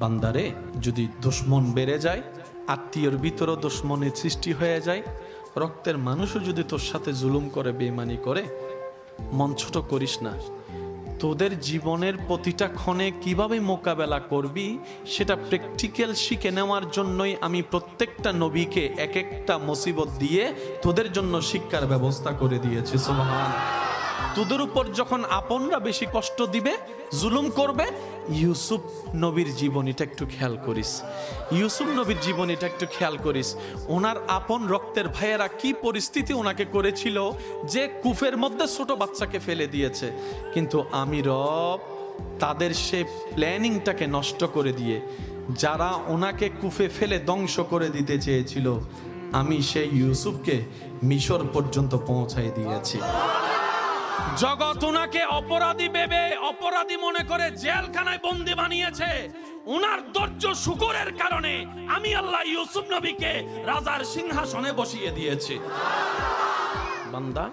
বান্দারে যদি দুশ্মন বেড়ে যায়, আত্মীয়র ভিতরও দুশ্মনের সৃষ্টি হয়ে যায়, রক্তের মানুষও যদি তোর সাথে জুলুম করে, বেঈমানি করে, মন ছোট করিস না। তোদের জীবনের প্রতিটা ক্ষণে কিভাবে মোকাবেলা করবি সেটা প্র্যাকটিক্যাল শিখে নেওয়ার জন্যই আমি প্রত্যেকটা নবীকে এক একটা মুসিবত দিয়ে তোদের জন্য শিক্ষার ব্যবস্থা করে দিয়েছি। সুবহান। তোদের উপর যখন আপনরা বেশি কষ্ট দিবে, জুলুম করবে, ইউসুফ নবীর জীবনীটা একটু খেয়াল করিস। ইউসুফ নবীর জীবনীটা একটু খেয়াল করিস। ওনার আপন রক্তের ভাইয়েরা কি পরিস্থিতি ওনাকে করেছিল যে কূপের মধ্যে ছোট বাচ্চাকে ফেলে দিয়েছে, কিন্তু আমি রব তাদের সে প্ল্যানিংটাকে নষ্ট করে দিয়ে, যারা ওনাকে কূপে ফেলে ধ্বংস করে দিতে চেয়েছিল, আমি সেই ইউসুফকে মিশর পর্যন্ত পৌঁছাই দিয়েছি। জগৎ ওনাকে অপরাধী ভেবে, অপরাধী মনে করে জেলখানায় বন্দি বানিয়েছে। ওনার ধৈর্য শুকরের কারণে আমি আল্লাহ ইউসুফ নবীকে রাজার সিংহাসনে বসিয়ে দিয়েছি। বান্দা